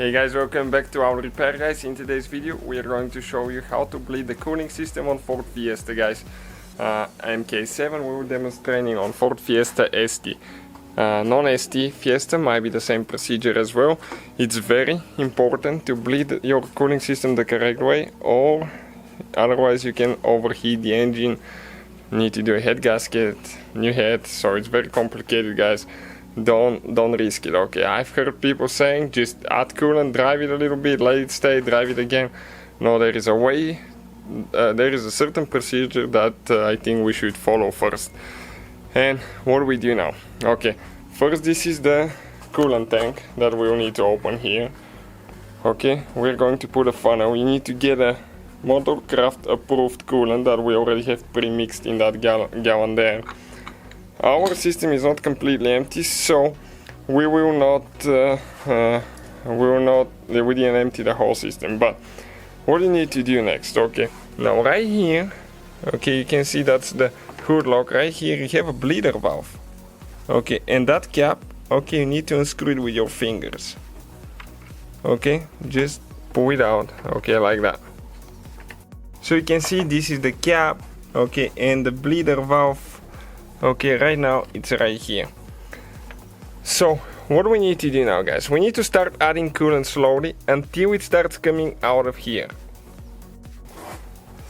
Hey guys, welcome back to our repair guys. In today's video we are going to show you how to bleed the cooling system on Ford Fiesta guys. Mk7 we will demonstrating on Ford Fiesta ST. Non-ST Fiesta might be the same procedure as well. It's very important to bleed your cooling system the correct way, or otherwise you can overheat the engine. Need to do a head gasket, new head, so it's very complicated guys. Don't risk it. Okay, I've heard people saying just add coolant, drive it a little bit, let it stay, drive it again. No, there is a way, there is a certain procedure that I think we should follow first. And what do we do now? Okay, first this is the coolant tank that we'll need to open here. Okay, we're going to put a funnel. We need to get a Motorcraft approved coolant that we already have pre-mixed in that gallon there. Our system is not completely empty, so we didn't empty the whole system. But what you need to do next? Okay, now right here, okay, you can see that's the hood lock. Right here you have a bleeder valve. Okay, and that cap, okay, you need to unscrew it with your fingers. Okay, just pull it out. Okay, like that. So you can see this is the cap. Okay, and the bleeder valve. Okay, right now it's right here. So what do we need to do now guys? We need to start adding coolant slowly until it starts coming out of here.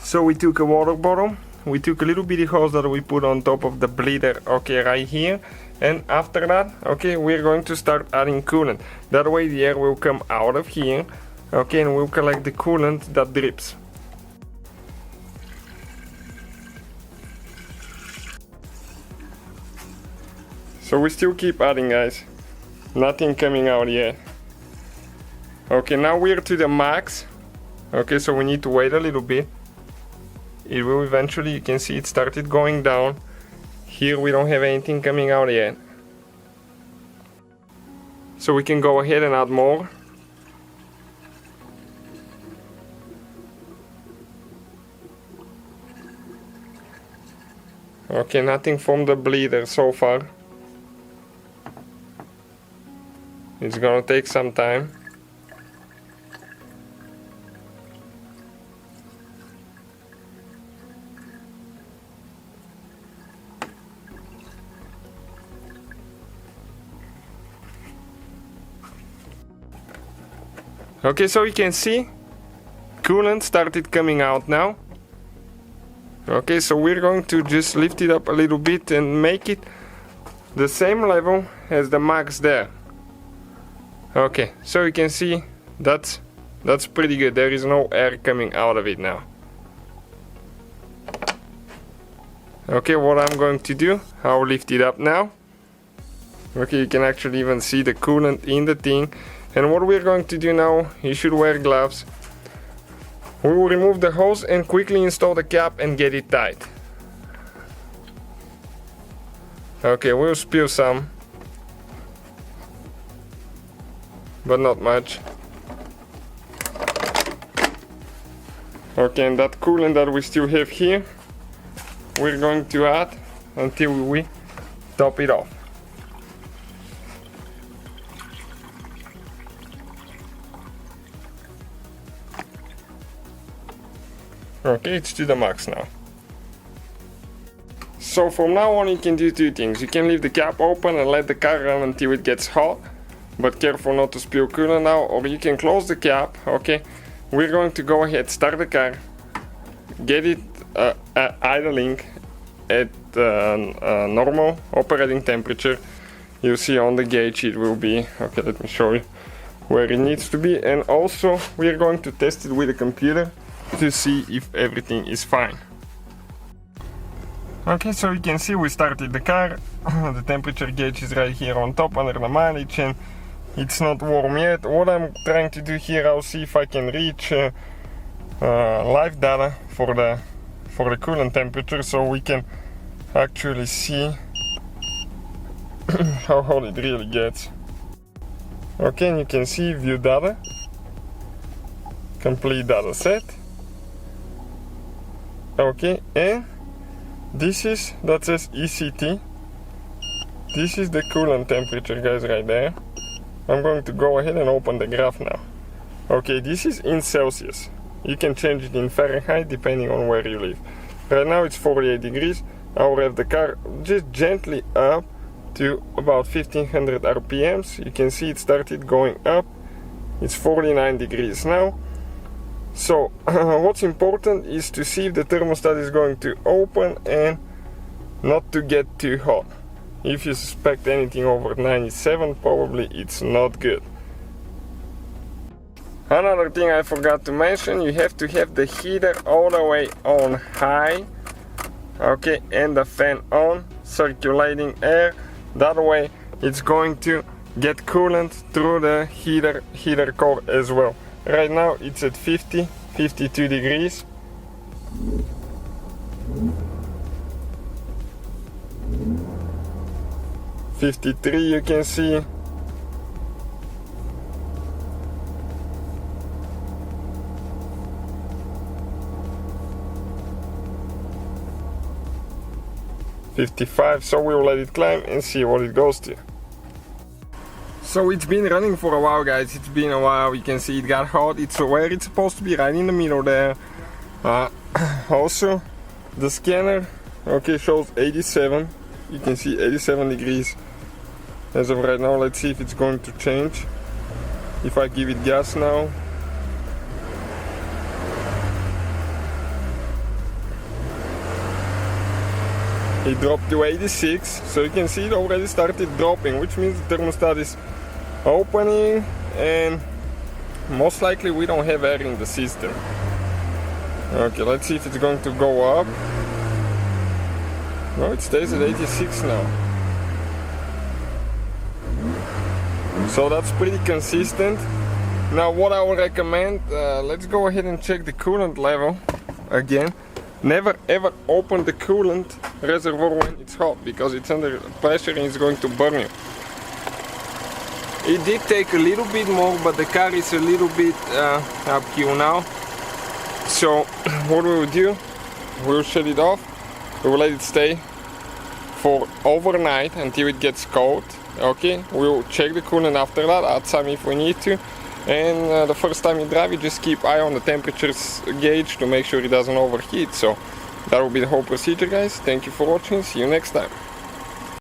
So we took a water bottle, we took a little bitty hose that we put on top of the bleeder, okay, right here. And after that, okay, we're going to start adding coolant. That way the air will come out of here, okay, and we'll collect the coolant that drips. So we still keep adding guys, nothing coming out yet. Okay, now we're to the max. Okay, so we need to wait a little bit. It will eventually, you can see it started going down. Here we don't have anything coming out yet. So we can go ahead and add more. Okay, nothing from the bleeder so far. It's gonna take some time. Okay, so you can see coolant started coming out now. Okay, so we're going to just lift it up a little bit and make it the same level as the max there. Okay, so you can see that's pretty good. There is no air coming out of it now. Okay, what I'm going to do, I'll lift it up now. Okay, you can actually even see the coolant in the thing. And what we're going to do now, you should wear gloves. We will remove the hose and quickly install the cap and get it tight. Okay, we'll spill some, but not much. Okay, and that coolant that we still have here, we're going to add until we top it off. Okay, it's to the max now. So from now on you can do two things. You can leave the cap open and let the car run until it gets hot, but careful not to spill coolant now, or you can close the cap. Okay, we're going to go ahead, start the car, get it idling at normal operating temperature. You see on the gauge it will be, okay, let me show you where it needs to be, and also we're going to test it with the computer to see if everything is fine. Okay, so you can see we started the car. The temperature gauge is right here on top under the mileage, and it's not warm yet. What I'm trying to do here, I'll see if I can reach live data for the coolant temperature, so we can actually see how hot it really gets. Okay, and you can see view data, complete data set. Okay, and that says ECT. This is the coolant temperature guys right there. I'm going to go ahead and open the graph now. Okay, this is in Celsius. You can change it in Fahrenheit depending on where you live. Right now it's 48 degrees. I will have the car just gently up to about 1500 RPMs. You can see it started going up. It's 49 degrees now. So what's important is to see if the thermostat is going to open and not to get too hot. If you suspect anything over 97, probably it's not good. Another thing I forgot to mention, you have to have the heater all the way on high, okay, and the fan on, circulating air. That way it's going to get coolant through the heater core as well. Right now it's at 52 degrees. .53 you can see. .55, so we'll let it climb and see what it goes to. So it's been running for a while, guys. It's been a while. You can see it got hot. It's where it's supposed to be, right in the middle there. Also, the scanner, okay, shows 87. You can see 87 degrees as of right now. Let's see if it's going to change. If I give it gas now. It dropped to 86, so you can see it already started dropping, which means the thermostat is opening, and most likely we don't have air in the system. Okay, let's see if it's going to go up. No, it stays at 86 now. So that's pretty consistent. Now what I would recommend, let's go ahead and check the coolant level again. Never ever open the coolant reservoir when it's hot, because it's under pressure and it's going to burn you. It did take a little bit more, but the car is a little bit uphill now. So what we will do, we'll shut it off, we will let it stay for overnight until it gets cold. Okay, we'll check the coolant after that, add some if we need to. And the first time you drive, you just keep eye on the temperatures gauge to make sure it doesn't overheat. So that will be the whole procedure, guys. Thank you for watching, see you next time.